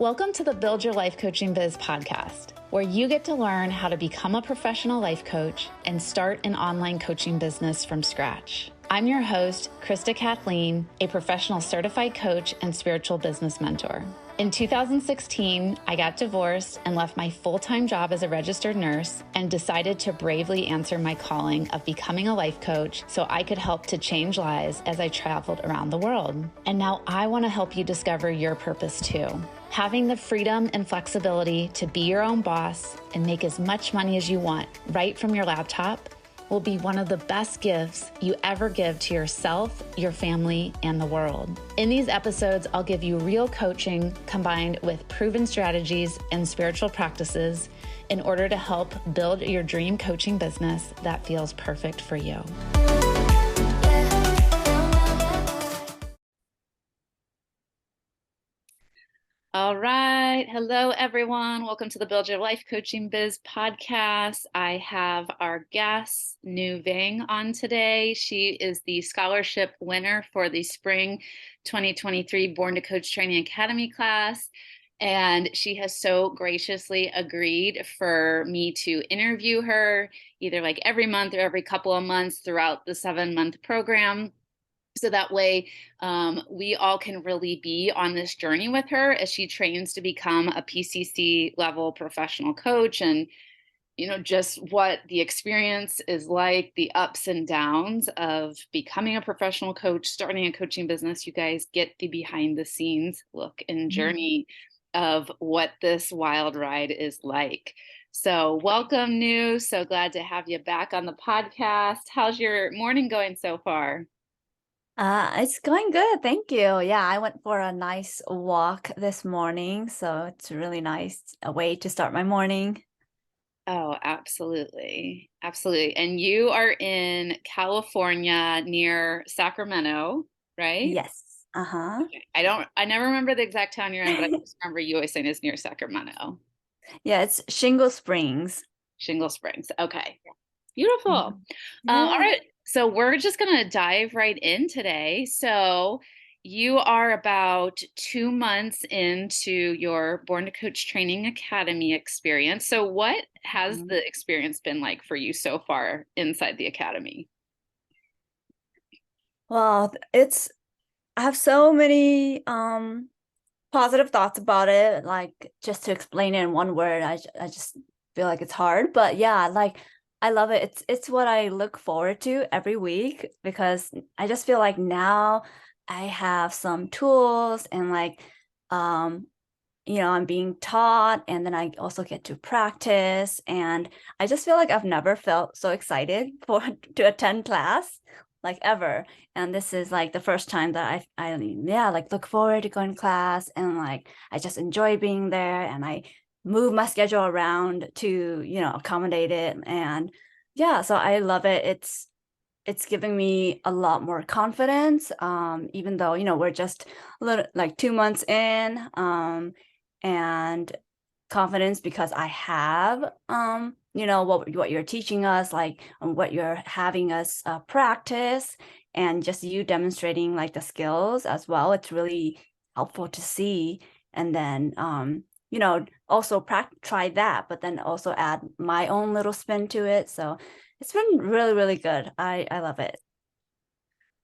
Welcome to the Build Your Life Coaching Biz podcast, where you get to learn how to become a professional life coach and start an online coaching business from scratch. I'm your host, Krista Kathleen, a professional certified coach and spiritual business mentor. In 2016, I got divorced and left my full-time job as a registered nurse and decided to bravely answer my calling of becoming a life coach so I could help to change lives as I traveled around the world. And now I want to help you discover your purpose too. Having the freedom and flexibility to be your own boss and make as much money as you want right from your laptop will be one of the best gifts you ever give to yourself, your family, and the world. In these episodes, I'll give you real coaching combined with proven strategies and spiritual practices in order to help build your dream coaching business that feels perfect for you. All right. Hello, everyone. Welcome to the Build Your Life Coaching Biz podcast. I have our guest, Nu Vang, on today. She is the scholarship winner for the Spring 2023 Born to Coach Training Academy class. And she has so graciously agreed for me to interview her either like every month or every couple of months throughout the 7-month program. So that way we all can really be on this journey with her as she trains to become a PCC level professional coach, and, you know, just what the experience is like, the ups and downs of becoming a professional coach, starting a coaching business. You guys get the behind the scenes look and journey of what this wild ride is like. So welcome, Nu. So glad to have you back on the podcast. How's your morning going so far? It's going good. Thank you. Yeah, I went for a nice walk this morning, so it's a really nice way to start my morning. Oh, absolutely. Absolutely. And you are in California near Sacramento, right? Yes. Uh-huh. Okay. I never remember the exact town you're in, but I just remember you always saying it's near Sacramento. Yeah, it's Shingle Springs. Shingle Springs. Okay. Beautiful. Yeah. All right. So we're just going to dive right in today. So you are about 2 months into your Born to Coach Training Academy experience. So what has the experience been like for you so far inside the academy? Well, I have so many positive thoughts about it. Like, just to explain it in one word, I just feel like it's hard. But yeah, like, I love it. It's what I look forward to every week, because I just feel like now I have some tools and like, I'm being taught, and then I also get to practice. And I just feel like I've never felt so excited to attend class, like, ever. And this is like the first time that I like look forward to going to class, and like I just enjoy being there, and I move my schedule around to, accommodate it. And yeah, so I love it. It's giving me a lot more confidence, even though, we're just a little like 2 months in, and confidence because I have, what you're teaching us, like, what you're having us practice, and just you demonstrating like the skills as well. It's really helpful to see. And then, also try that, but then also add my own little spin to it. So it's been really, really good. I love it.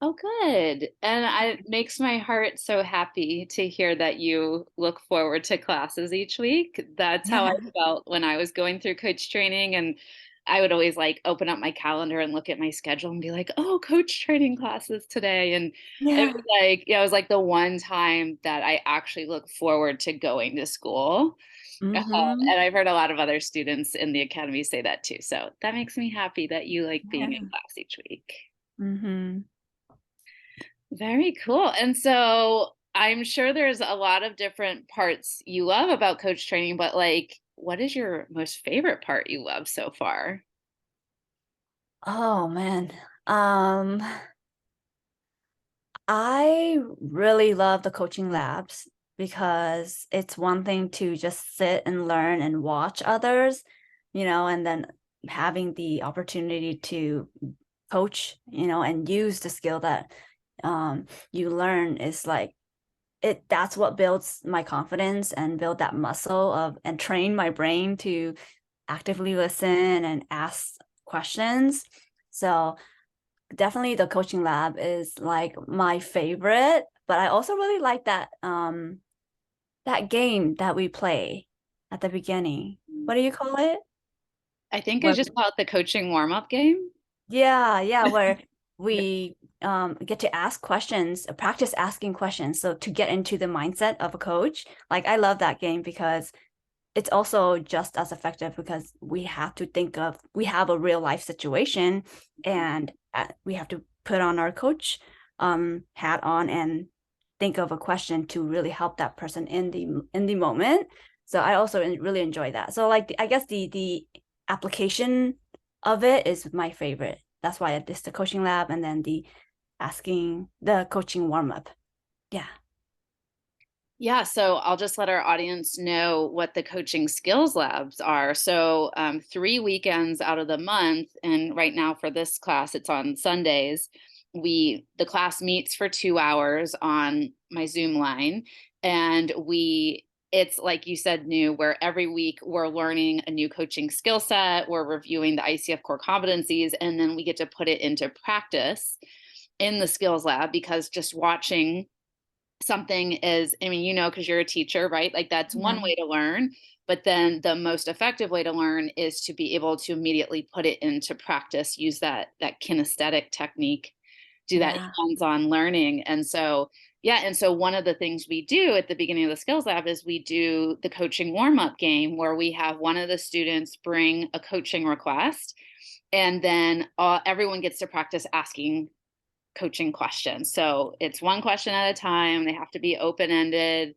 Oh, good. And it makes my heart so happy to hear that you look forward to classes each week. That's how I felt when I was going through coach training. And I would always like open up my calendar and look at my schedule and be like, oh, coach training classes today. And it was like, it was like the one time that I actually look forward to going to school. And I've heard a lot of other students in the academy say that too. So that makes me happy that you like being in class each week. Very cool. And so I'm sure there's a lot of different parts you love about coach training, but like, what is your most favorite part you love so far? Oh man. I really love the coaching labs, because it's one thing to just sit and learn and watch others, and then having the opportunity to coach, and use the skill that you learn is like that's what builds my confidence and build that muscle of and train my brain to actively listen and ask questions. So definitely the coaching lab is like my favorite, but I also really like that game that we play at the beginning. What do you call it? I think I Where just call it the coaching warm-up game. yeah, where we get to ask questions, practice asking questions. So to get into the mindset of a coach, like I love that game because it's also just as effective because we have a real life situation and we have to put on our coach hat on and think of a question to really help that person in the moment. So I also really enjoy that. So like I guess the application of it is my favorite. That's why it's the coaching lab and then the coaching warm up. Yeah. Yeah, so I'll just let our audience know what the coaching skills labs are. So, 3 weekends out of the month, and right now for this class, it's on Sundays. The class meets for 2 hours on my Zoom line, and it's like you said, new, where every week we're learning a new coaching skill set, we're reviewing the ICF core competencies, and then we get to put it into practice in the skills lab because just watching something is, I mean, because you're a teacher, right? Like that's one Yeah. way to learn. But then the most effective way to learn is to be able to immediately put it into practice, use that kinesthetic technique, do that Yeah. hands-on learning. And so, yeah, and so one of the things we do at the beginning of the skills lab is we do the coaching warm-up game where we have one of the students bring a coaching request, and then everyone gets to practice asking coaching questions. So it's one question at a time. They have to be open ended.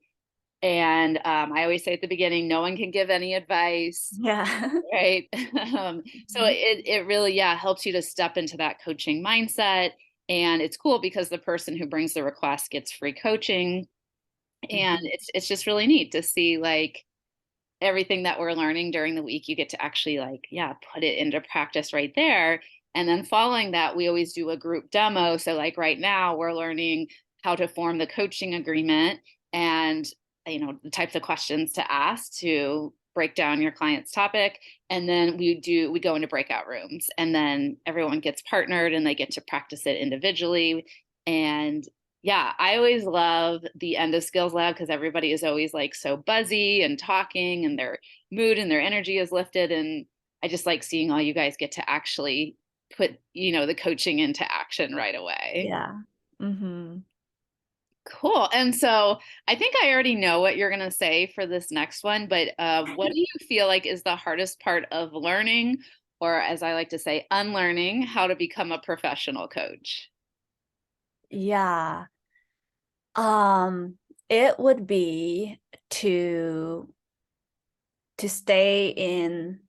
And I always say at the beginning, no one can give any advice, Yeah. right? So it really, yeah, helps you to step into that coaching mindset. And it's cool because the person who brings the request gets free coaching. And Mhm. it's just really neat to see like everything that we're learning during the week, you get to actually like, yeah, put it into practice right there. And then following that, we always do a group demo. So like right now we're learning how to form the coaching agreement and the types of questions to ask to break down your client's topic. And then we go into breakout rooms and then everyone gets partnered and they get to practice it individually. And yeah, I always love the end of skills lab because everybody is always like so buzzy and talking and their mood and their energy is lifted. And I just like seeing all you guys get to actually put, the coaching into action right away. Yeah. Hmm. Cool. And so I think I already know what you're going to say for this next one, but what do you feel like is the hardest part of learning, or as I like to say, unlearning how to become a professional coach? Yeah. Um, it would be to stay in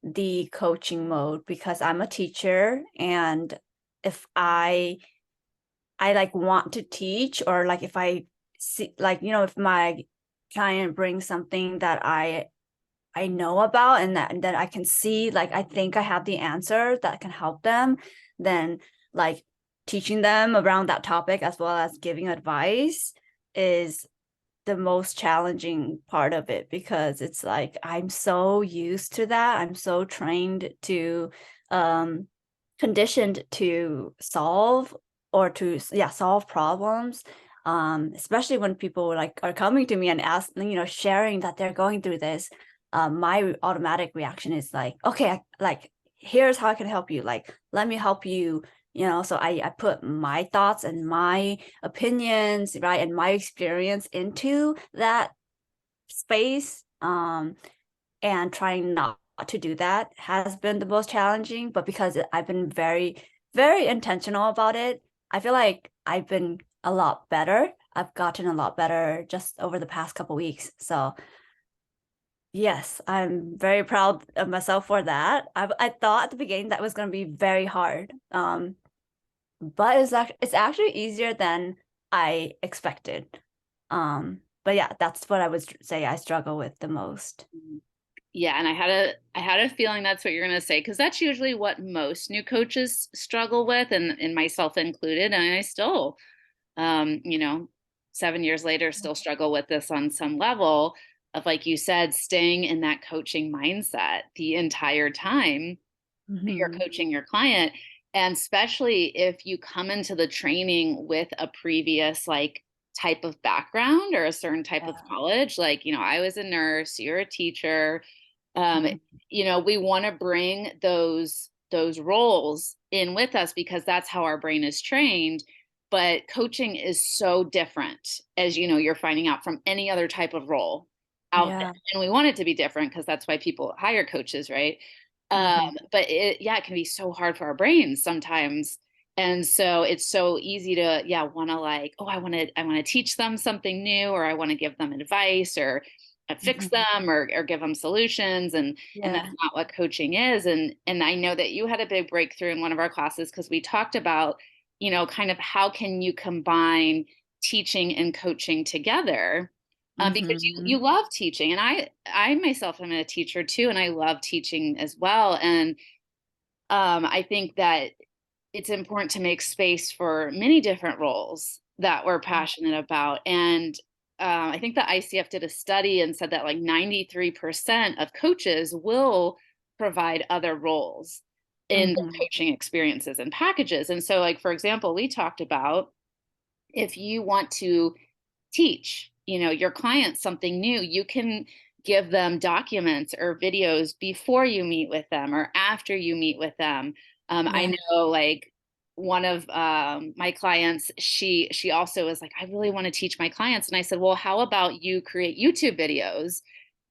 the coaching mode because I'm a teacher and if I like want to teach or like if I see like if my client brings something that I know about and that I can see like I think I have the answer that can help them, then like teaching them around that topic as well as giving advice is the most challenging part of it because it's like I'm so used to that. I'm so trained to um conditioned to solve or to solve problems. Especially when people like are coming to me and ask, sharing that they're going through this. My automatic reaction is like, okay, like here's how I can help you. Like, let me help you, so I put my thoughts and my opinions, right, and my experience into that space. And trying not to do that has been the most challenging, but because I've been very, very intentional about it, I feel like I've been a lot better. I've gotten a lot better just over the past couple weeks. So yes, I'm very proud of myself for that. I thought at the beginning that was going to be very hard. But it's actually easier than I expected. But yeah, that's what I would say I struggle with the most. Yeah, and I had a feeling that's what you're going to say because that's usually what most new coaches struggle with, and myself included. And I still, um, you know, 7 years later still struggle with this on some level of, like you said, staying in that coaching mindset the entire time you're Mm-hmm. coaching your client. And especially if you come into the training with a previous like type of background or a certain type of Yeah. college, like, I was a nurse, you're a teacher, um, Mm-hmm. we want to bring those roles in with us because that's how our brain is trained. But coaching is so different, as you're finding out, from any other type of role out there. Yeah. And we want it to be different because that's why people hire coaches, right? Um, Mm-hmm. but it can be so hard for our brains sometimes. And so it's so easy to, want to like, oh, I want to teach them something new, or I want to give them advice, or fix Mm-hmm. them, or give them solutions. And that's Yeah. not what coaching is. And I know that you had a big breakthrough in one of our classes because we talked about, kind of how can you combine teaching and coaching together, because Mm-hmm. you love teaching, and I myself am a teacher too, and I love teaching as well. And I think that it's important to make space for many different roles that we're passionate about. And I think the ICF did a study and said that like 93% of coaches will provide other roles in the Mm-hmm. coaching experiences and packages. And so, like, for example, we talked about, if you want to teach, your clients something new, you can give them documents or videos before you meet with them or after you meet with them. I Yeah. know, like, one of my clients, she also was like, I really want to teach my clients. And I said, well, how about you create YouTube videos?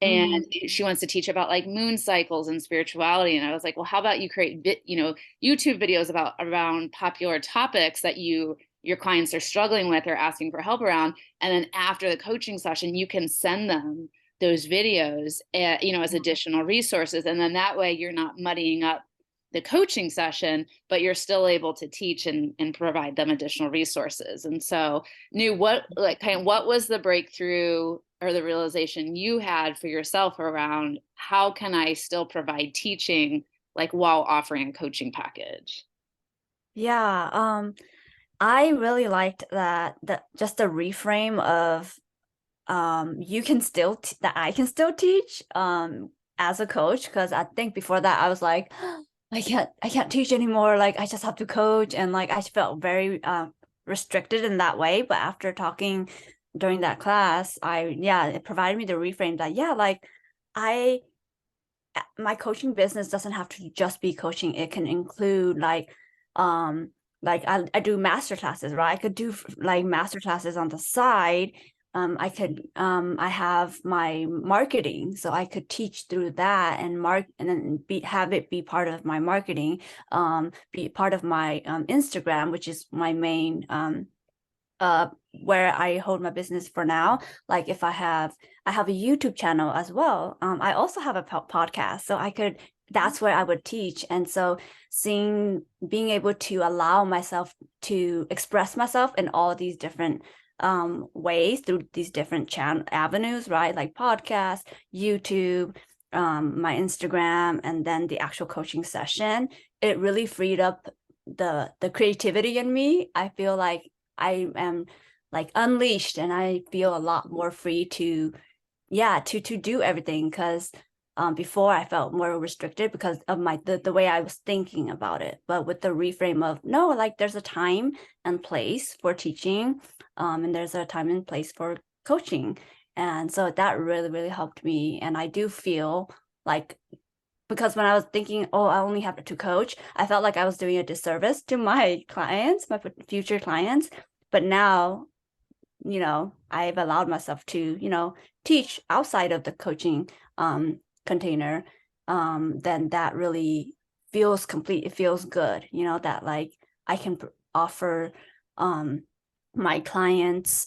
And Mm-hmm. she wants to teach about like moon cycles and spirituality. And I was like, well, how about you create YouTube videos about around popular topics that your clients are struggling with or asking for help around. And then after the coaching session, you can send them those videos, as additional resources. And then that way you're not muddying up the coaching session, but you're still able to teach and provide them additional resources. And so, what was the breakthrough or the realization you had for yourself around how can I still provide teaching like while offering a coaching package? Yeah. I really liked that just the reframe of you can still that I can still teach as a coach, because I think before that I was like I can't teach anymore, like I just have to coach, and like I felt very restricted in that way. But after talking during that class, it provided me the reframe that like I my coaching business doesn't have to just be coaching. It can include um I do master classes, right? I could do like master classes on the side. I have my marketing, so I could teach through that and and then have it be part of my marketing, be part of my Instagram, which is my main uh where I hold my business for now. Like if I have a YouTube channel as well. I also have a podcast, so that's where I would teach. And so being able to allow myself to express myself in all these different ways through these different channel avenues, right? Like podcast, YouTube, my Instagram, and then the actual coaching session. It really freed up the creativity in me. I feel like I am like unleashed, and I feel a lot more free to do everything, because before I felt more restricted because of the way I was thinking about it. But with the reframe of no, like there's a time and place for teaching, and there's a time and place for coaching. And so that really, really helped me. And I do feel like, because when I was thinking, oh, I only have to coach, I felt like I was doing a disservice to my clients, my future clients. But now, I've allowed myself to, teach outside of the coaching container. Then that really feels complete. It feels good, that like I can offer my clients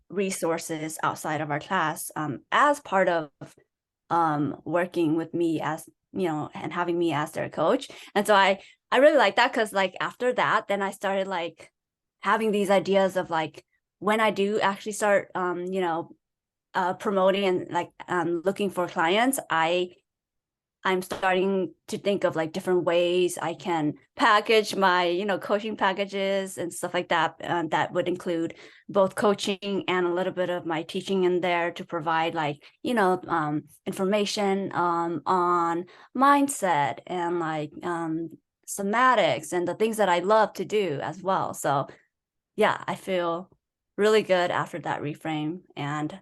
resources outside of our class, as part of working with me as and having me as their coach. And so I really like that, because like after that, then I started like having these ideas of like, when I do actually start promoting and like looking for clients, I'm starting to think of like different ways I can package my, coaching packages and stuff like that. That would include both coaching and a little bit of my teaching in there to provide like, information on mindset and like somatics and the things that I love to do as well. So yeah, I feel really good after that reframe. And um,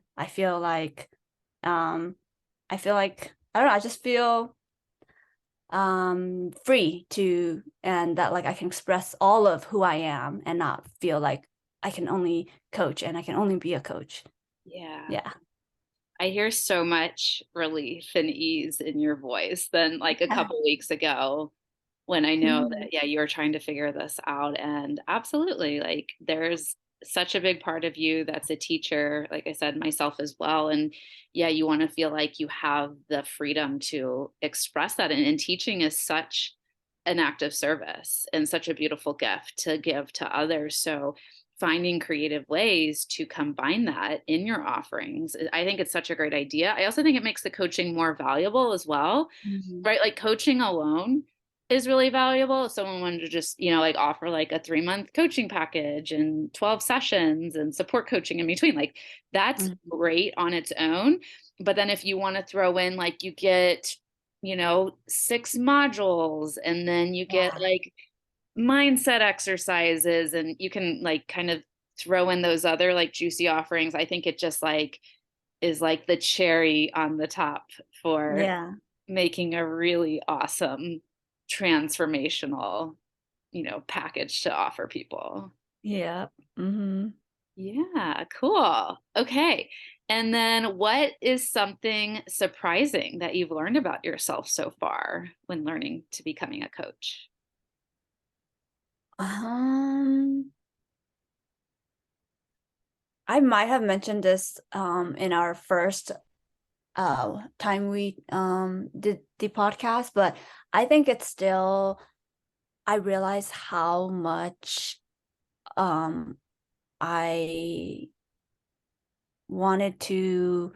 I don't know, I just feel free to, and that like I can express all of who I am and not feel like I can only coach and I can only be a coach. Yeah. Yeah. I hear so much relief and ease in your voice than like a Yeah. couple weeks ago when I know Mhm. that, yeah, you were trying to figure this out. And absolutely, like there's such a big part of you that's a teacher, like I said, myself as well. And yeah, you want to feel like you have the freedom to express that. And teaching is such an act of service and such a beautiful gift to give to others. So finding creative ways to combine that in your offerings, I think it's such a great idea. I also think it makes the coaching more valuable as well, Mhm. right? Like coaching alone is really valuable. If someone wanted to just, like offer like a 3-month coaching package and 12 sessions and support coaching in between, like that's Mhm. great on its own. But then if you want to throw in like you get, 6 modules and then you get Yeah. like mindset exercises and you can like kind of throw in those other like juicy offerings, I think it just like is like the cherry on the top for Yeah. making a really awesome transformational, package to offer people. Yeah. Hmm. Yeah, cool. Okay. And then what is something surprising that you've learned about yourself so far when learning to becoming a coach? Um, I might have mentioned this in our first time we did the podcast, but I think it's still I realize how much um I wanted to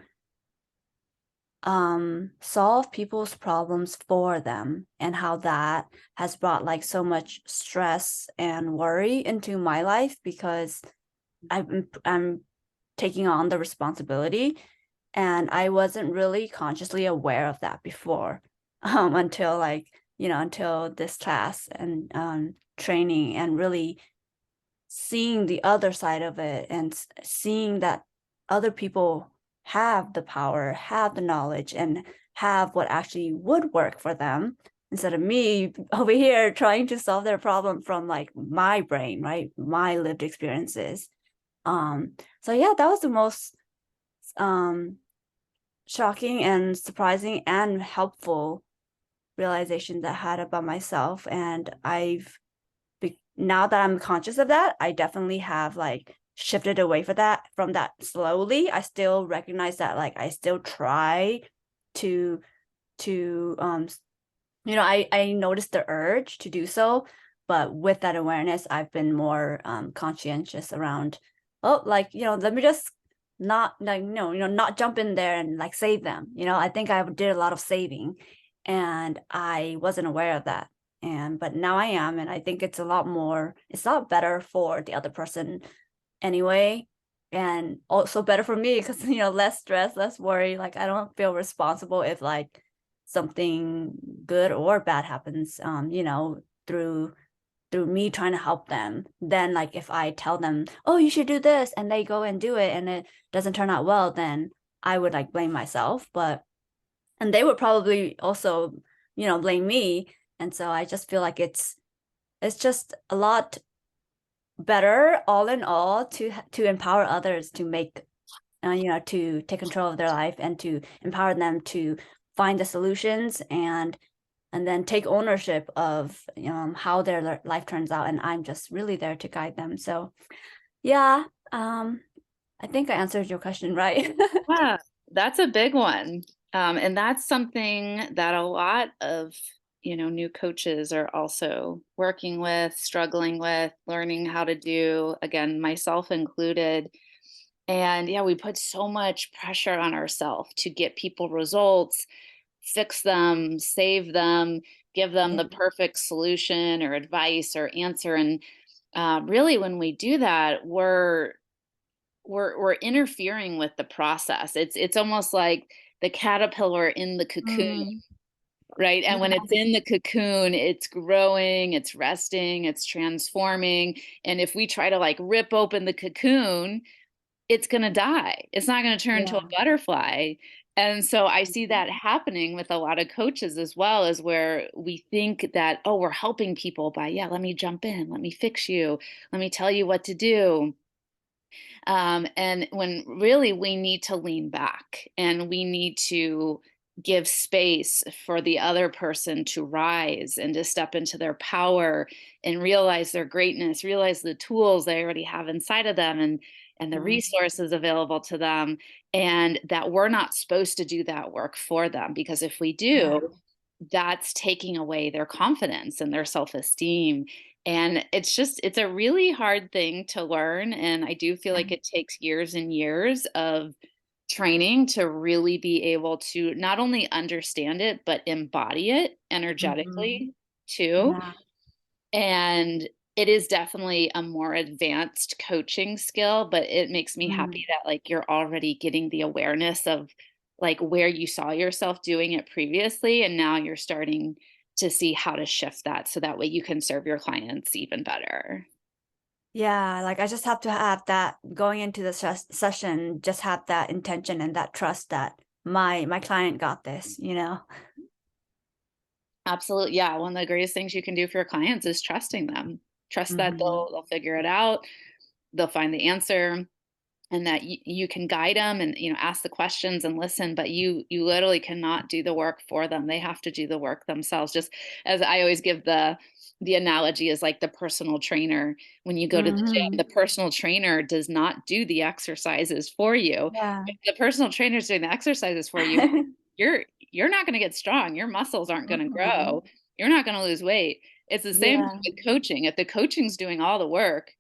solve people's problems for them and how that has brought like so much stress and worry into my life because I'm taking on the responsibility and I wasn't really consciously aware of that before until like until this class and training and really seeing the other side of it and seeing that other people have the power, have the knowledge, and have what actually would work for them instead of me over here trying to solve their problem from like my brain, right? My lived experiences. So yeah, that was the most um shocking and surprising and helpful realization that I had about myself. And now that I'm conscious of that, I definitely have like shifted away from that slowly. I still recognize that like I still try to to I noticed the urge to do so, but with that awareness, I've been more conscientious around, oh, like, let me just not like not jump in there and like save them. I think I did a lot of saving and I wasn't aware of that. But now I am, and I think it's a lot better for the other person anyway. And also better for me because less stress, less worry. Like I don't feel responsible if like something good or bad happens through me trying to help them. Then like if I tell them, oh, you should do this, and they go and do it and it doesn't turn out well, then I would like blame myself. And they would probably also blame me. And so I just feel like it's just a lot better all in all to empower others to make to take control of their life and to empower them to find the solutions and then take ownership of how their life turns out. And I'm just really there to guide them. So yeah, I think I answered your question right. Yeah, that's a big one. And that's something that a lot of, new coaches are also working with, struggling with, learning how to do, again, myself included. And yeah, we put so much pressure on ourselves to get people results fix them, save them, give them Yeah. the perfect solution or advice or answer. And really, when we do that, we're interfering with the process. It's almost like the caterpillar in the cocoon, Mm, right? And when yeah. it's in the cocoon, it's growing, it's resting, it's transforming. And if we try to like rip open the cocoon, it's going to die. It's not going to turn into a Yeah. butterfly. And so I see Mhm. that happening with a lot of coaches as well, is where we think that, oh, we're helping people by, yeah, let me jump in, let me fix you, let me tell you what to do. And when really we need to lean back and we need to give space for the other person to rise and to step into their power and realize their greatness, realize the tools they already have inside of them and the Yeah. resources available to them, and that we're not supposed to do that work for them, because if we Yeah. do, that's taking away their confidence and their self-esteem. And it's a really hard thing to learn. And I do feel like it takes years and years of training to really be able to not only understand it, but embody it Mhm. energetically too. Yeah. And it is definitely a more advanced coaching skill, but it makes me happy Mm. that like you're already getting the awareness of like where you saw yourself doing it previously, and now you're starting to see how to shift that so that way you can serve your clients even better. Yeah, like I just have to have that going into the session, just have that intention and that trust that my client got this, you know? Absolutely. Yeah. One of the greatest things you can do for your clients is trusting them. Trust that Hmm. they'll figure it out. They'll find the answer, and that you can guide them and ask the questions and listen, but you literally cannot do the work for them. They have to do the work themselves. Just as I always give the analogy is like the personal trainer. When you go to the gym, Hmm. the personal trainer does not do the exercises for you. Yeah. If the personal trainer is doing the exercises for you, you're you're not going to get strong. Your muscles aren't going to Hmm. grow. You're not going to lose weight. It's the same Yeah, with coaching. If the coaching's doing all the work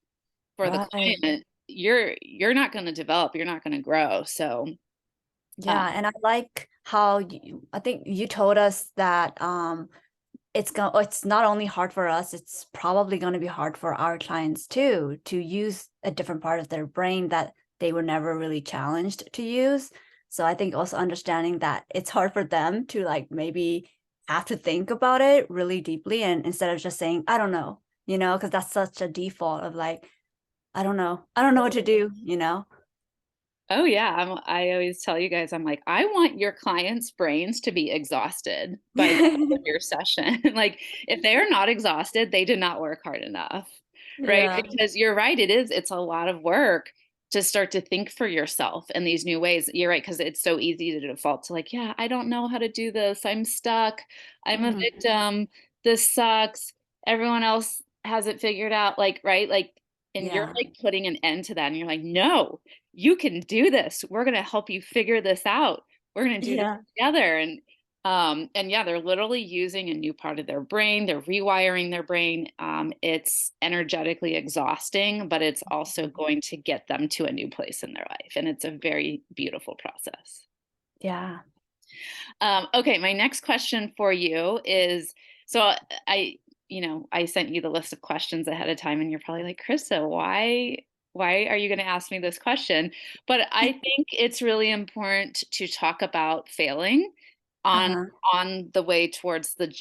for the right. client, you're not going to develop, you're not going to grow. So uh, Yeah, and I like how I think you told us that it's not only hard for us, it's probably going to be hard for our clients too to use a different part of their brain that they were never really challenged to use. So I think also understanding that it's hard for them to like maybe have to think about it really deeply and instead of just saying, I don't know, you know, because that's such a default of like, I don't know. I don't know what to do, you know? oh yeah, I always tell you guys, I'm like, I want your clients' brains to be exhausted by the end of your session. Like, if they are not exhausted, they did not work hard enough, right? Yeah. Because you're right, it's a lot of work to start to think for yourself in these new ways. You're right, because it's so easy to default to like, yeah, I don't know how to do this. I'm stuck. I'm a Mhm. victim. This sucks. Everyone else has it figured out. Like, right? Like, and you're Yeah. like putting an end to that. And you're like, no, you can do this. We're going to help you figure this out. We're going to do this Yeah. together. And yeah, they're literally using a new part of their brain. They're rewiring their brain. It's energetically exhausting, but it's also going to get them to a new place in their life. And it's a very beautiful process. Yeah. Okay, my next question for you is, so I sent you the list of questions ahead of time, and you're probably like, Krista, why are you going to ask me this question? But I think it's really important to talk about failing on Uh-huh. on the way towards the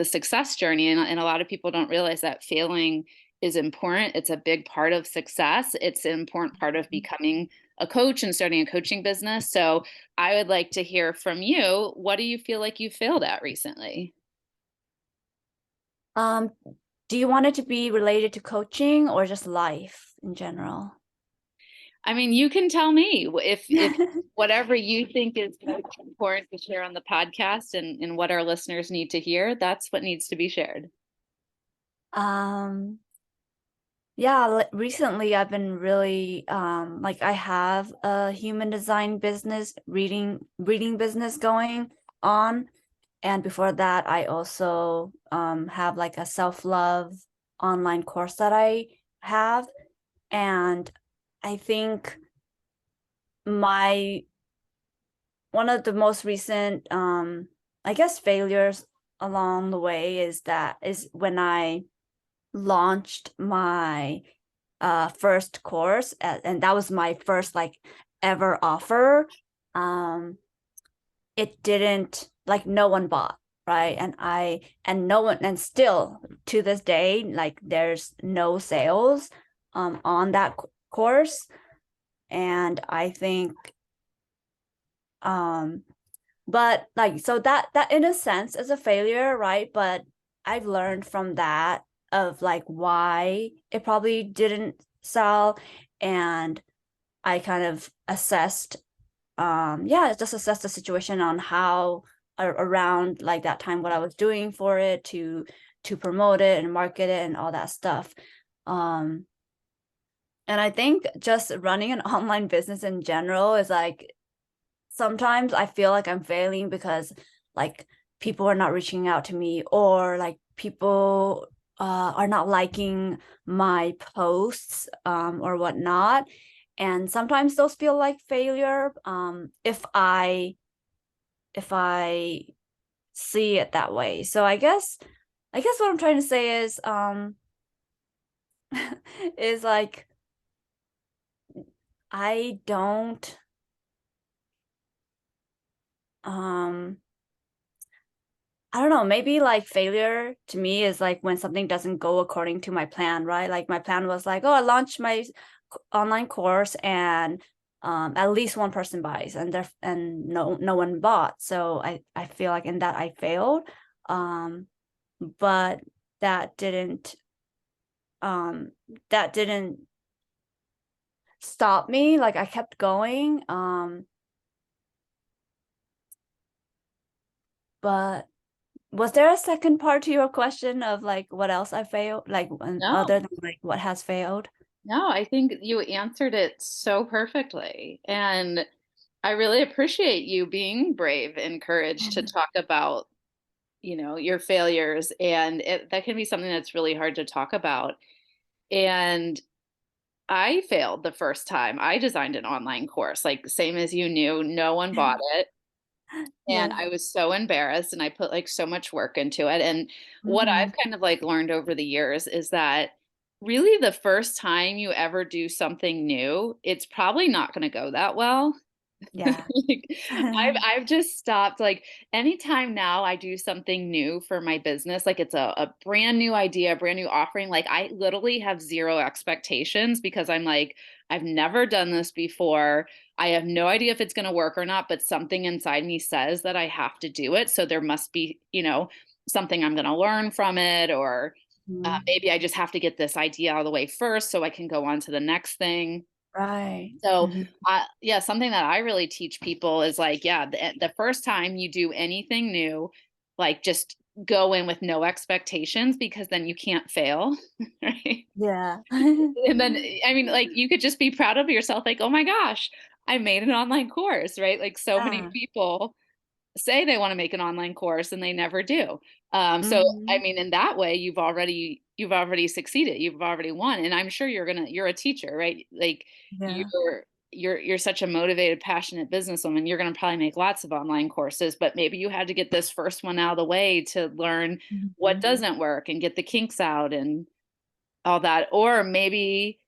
success journey, and a lot of people don't realize that failing is important. It's a big part of success. It's an important part of becoming a coach and starting a coaching business. So I would like to hear from you. What do you feel like you failed at recently? Um, do you want it to be related to coaching or just life in general? I mean, you can tell me if whatever you think is most important to share on the podcast and what our listeners need to hear, that's what needs to be shared. Um, yeah, recently I've been really like I have a human design business, reading business going on. And before that, I also have like a self-love online course that I have. And I think my one of the most recent I guess failures along the way is when I launched my first course, and that was my first like ever offer. um it didn't, like, no one bought, right? And no one, and still to this day, like, there's no sales on that course. And I think um but like, so that in a sense is a failure, right? But I've learned from that of like why it probably didn't sell. And I kind of assessed, yeah, just assessed the situation on how around like that time, what I was doing for it to promote it and market it and all that stuff. um and I think just running an online business in general is like, sometimes I feel like I'm failing because like people are not reaching out to me, or like people are not liking my posts or whatnot. And sometimes those feel like failure if I see it that way. So I guess what I'm trying to say is is like, I don't um I don't know, maybe like failure to me is like when something doesn't go according to my plan, right? Like my plan was like, oh, I launched my online course, and at least one person buys, and no one bought. So I feel like in that I failed. Um but that didn't um that didn't stop me. Like I kept going. But was there a second part to your question of like what else I failed, like No, other than like what has failed? no, I think you answered it so perfectly. And I really appreciate you being brave and courage to talk about, your failures. And that can be something that's really hard to talk about. And I failed the first time I designed an online course, like same as you knew, no one bought it. And Yeah. I was so embarrassed and I put like so much work into it. And what Mm-hmm. I've kind of like learned over the years is that really the first time you ever do something new, it's probably not going to go that well. Yeah. Like, I've just stopped. Like anytime now I do something new for my business, like it's a brand new idea, a brand new offering, like I literally have zero expectations because I'm like, I've never done this before. I have no idea if it's going to work or not, but something inside me says that I have to do it. So there must be, something I'm going to learn from it, or Mhm. maybe I just have to get this idea out of the way first so I can go on to the next thing. Right. So, Mm-hmm. yeah, something that I really teach people is like, yeah, the first time you do anything new, like just go in with no expectations because then you can't fail, right? Yeah. And then, I mean, like you could just be proud of yourself, like, oh my gosh, I made an online course, right? Like so many Yeah. people say they want to make an online course and they never do. So I Mm-hmm. mean, in that way, you've already succeeded. You've already won. And I'm sure you're a teacher, right? Like Yeah. you're such a motivated, passionate businesswoman. You're gonna probably make lots of online courses, but maybe you had to get this first one out of the way to learn what Mm-hmm. doesn't work and get the kinks out and all that. Or maybe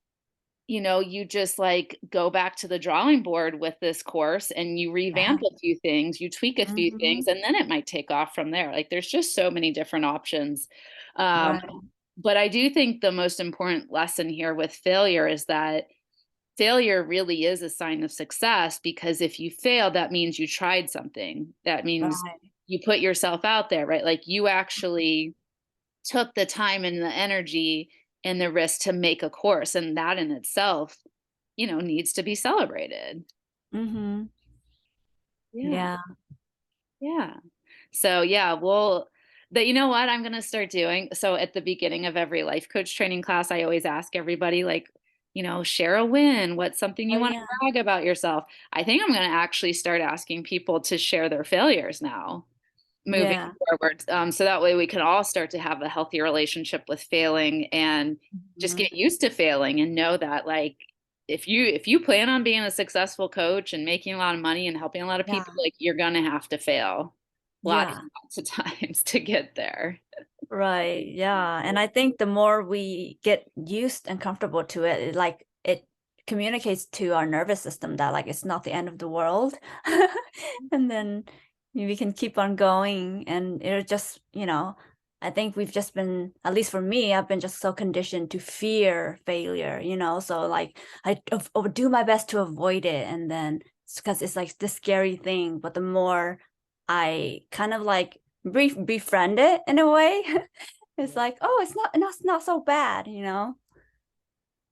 you just like go back to the drawing board with this course and you revamp Yeah. a few things, you tweak a few Mm-hmm. things, and then it might take off from there. Like there's just so many different options. Um, Right. but I do think the most important lesson here with failure is that failure really is a sign of success because if you fail, that means you tried something. That means Right. you put yourself out there, right? Like you actually took the time and the energy and the risk to make a course, and that in itself needs to be celebrated. Mm-hmm. Yeah. Yeah. Yeah. So yeah, well, that you know what I'm going to start doing. So at the beginning of every life coach training class, I always ask everybody like, share a win. What's something Oh you want to yeah. brag about yourself? I think I'm going to actually start asking people to share their failures now, moving Yeah. forward. So that way we can all start to have a healthy relationship with failing and just Mm-hmm. get used to failing and know that like if you plan on being a successful coach and making a lot of money and helping a lot of Yeah. people, like you're gonna have to fail. lots Yeah. and lots of times to get there. Right. Yeah. And I think the more we get used and comfortable to it, it communicates to our nervous system that like it's not the end of the world. And then we can keep on going and it'll just, I think we've just been, at least for me, I've been just so conditioned to fear failure, so like I would do my best to avoid it. And then because it's like this scary thing, but the more I kind of like befriend it in a way, it's like, oh, it's not so bad.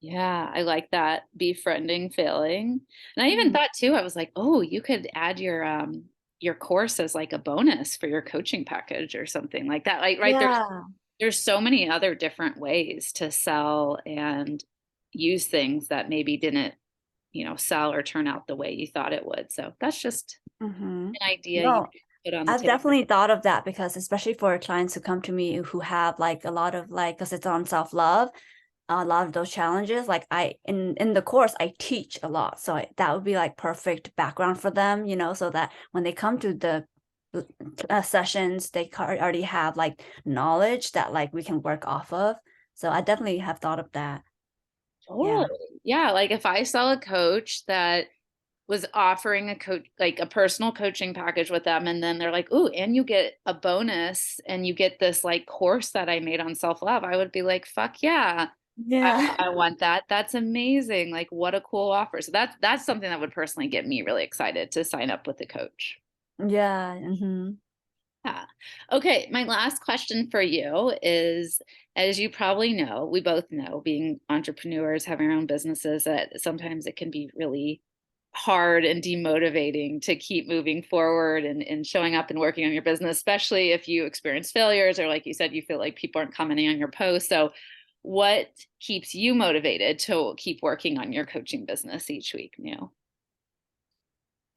Yeah, I like that befriending failing. And I even Mhm. thought too, I was like, oh, you could add your course as like a bonus for your coaching package or something like that. Like, right, Yeah. there's so many other different ways to sell and use things that maybe didn't, sell or turn out the way you thought it would. So that's just Hmm. an idea you No, could put on the I've table. definitely thought of that because especially for clients who come to me who have like a lot of like, because it's on self-love, a lot of those challenges, like in the course I teach a lot, so that would be like perfect background for them, so that when they come to the sessions, they already have like knowledge that like we can work off of. So I definitely have thought of that. Totally. Yeah. Yeah, like if I saw a coach that was offering a coach like a personal coaching package with them and then they're like, "Ooh, and you get a bonus and you get this like course that I made on self-love." I would be like, "Fuck yeah. Yeah. I want that. That's amazing. Like what a cool offer." So that's something that would personally get me really excited to sign up with a coach. Yeah. Hmm. Yeah. Okay, my last question for you is, as you probably know, we both know, being entrepreneurs, having our own businesses, that sometimes it can be really hard and demotivating to keep moving forward and showing up and working on your business, especially if you experience failures or like you said, you feel like people aren't commenting on your posts. So what keeps you motivated to keep working on your coaching business each week, Neil?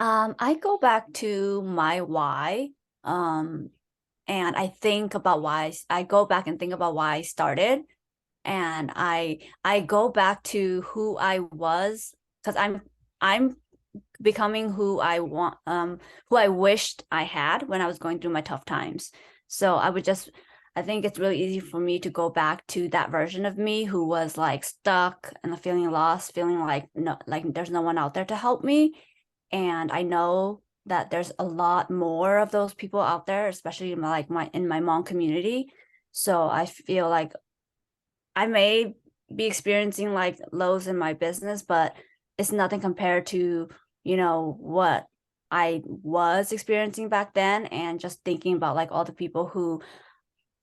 I go back to my why. Um, and I think about I go back and think about why I started. And I go back to who I was because I'm becoming who I want, who I wished I had when I was going through my tough times. So I think it's really easy for me to go back to that version of me who was like stuck and feeling lost, feeling like no, like there's no one out there to help me. And I know that there's a lot more of those people out there, especially in my mom community. So I feel like I may be experiencing like lows in my business, but it's nothing compared to, what I was experiencing back then. And just thinking about like all the people who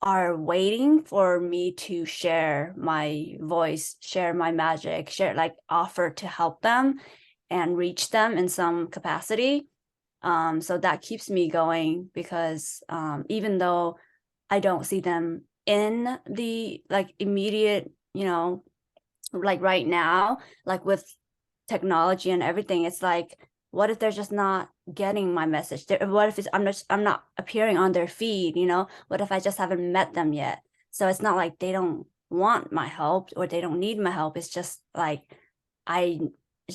are waiting for me to share my voice, share my magic, share like offer to help them and reach them in some capacity. So that keeps me going because even though I don't see them in the like immediate, like right now, like with technology and everything, it's like, what if they're just not getting my message? What if I'm not appearing on their feed, What if I just haven't met them yet? So it's not like they don't want my help or they don't need my help. It's just like I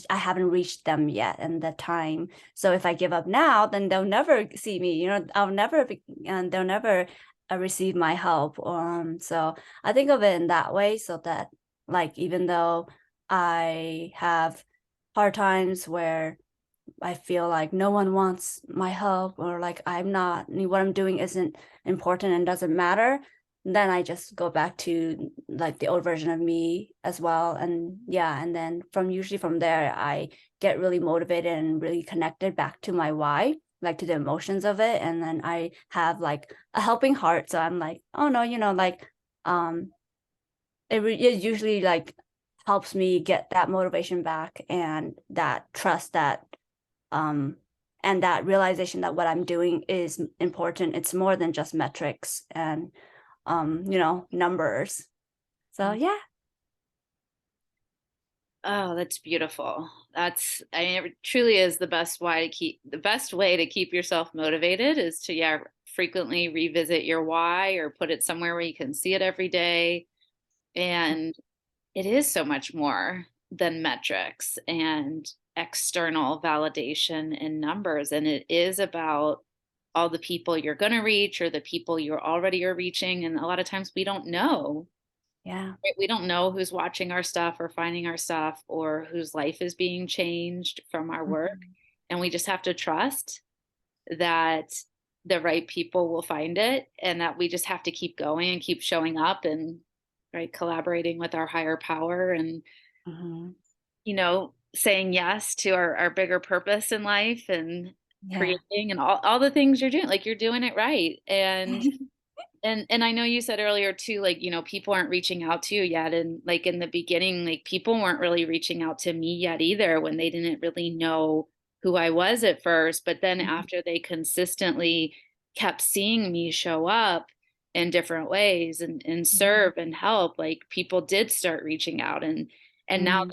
I haven't reached them yet in the time. So if I give up now, then they'll never see me, I'll never be, and they'll never receive my help. So I think of it in that way so that like even though I have hard times where I feel like no one wants my help or like what I'm doing isn't important and doesn't matter, then I just go back to like the old version of me as well. And yeah, and then usually from there, I get really motivated and really connected back to my why, like to the emotions of it. And then I have like a helping heart. So I'm like, oh no, like, um, it usually like helps me get that motivation back and that trust that um and that realization that what I'm doing is important. It's more than just metrics and numbers. So yeah. Oh, that's beautiful. I mean, it truly is the best way to keep yourself motivated is to, yeah, frequently revisit your why or put it somewhere where you can see it every day. And it is so much more than metrics and external validation and numbers. And it is about all the people you're going to reach or the people you're already are reaching. And a lot of times we don't know. Yeah. Right? We don't know who's watching our stuff or finding our stuff or whose life is being changed from our work. Mhm. And we just have to trust that the right people will find it and that we just have to keep going and keep showing up and right collaborating with our higher power and Mhm. saying yes to our bigger purpose in life and Yeah. creating and all the things you're doing, like you're doing it right. And I know you said earlier too, like, people aren't reaching out to you yet. And like in the beginning, like people weren't really reaching out to me yet either when they didn't really know who I was at first. But then Mhm. after they consistently kept seeing me show up in different ways and Mhm. serve and help, like people did start reaching out. And now Mhm.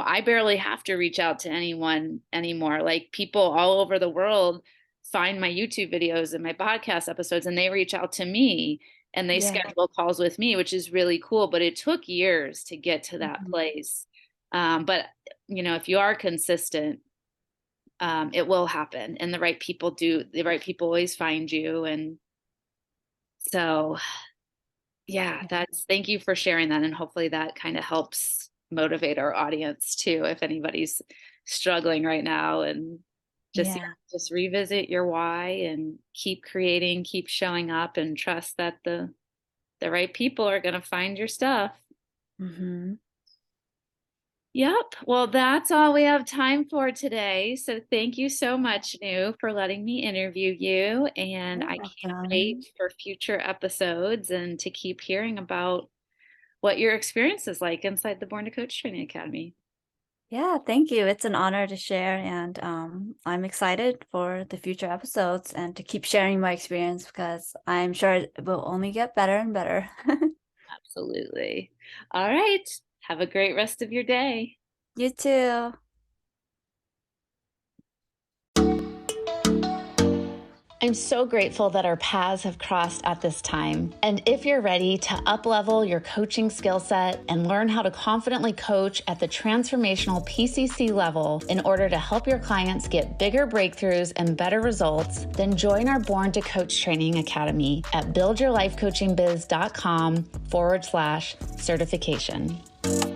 I barely have to reach out to anyone anymore. Like people all over the world find my YouTube videos and my podcast episodes and they reach out to me and they Yeah. schedule calls with me, which is really cool. But it took years to get to that Mhm. place. But if you are consistent, it will happen. And the right people always find you. And so yeah, Yeah. thank you for sharing that. And hopefully that kind of helps motivate our audience too, if anybody's struggling right now and just, Yeah. just revisit your why and keep creating, keep showing up and trust that the right people are going to find your stuff. Mhm. Yep. Well, that's all we have time for today. So thank you so much, Nu, for letting me interview you. And You're I can't wait welcome. for future episodes and to keep hearing about what your experience is like inside the Born to Coach Training Academy. Yeah, thank you. It's an honor to share, and I'm excited for the future episodes and to keep sharing my experience because I'm sure it will only get better and better. Absolutely. All right. Have a great rest of your day. You too. I'm so grateful that our paths have crossed at this time. And if you're ready to up-level your coaching skill set and learn how to confidently coach at the transformational PCC level in order to help your clients get bigger breakthroughs and better results, then join our Born to Coach Training Academy at buildyourlifecoachingbiz.com/certification.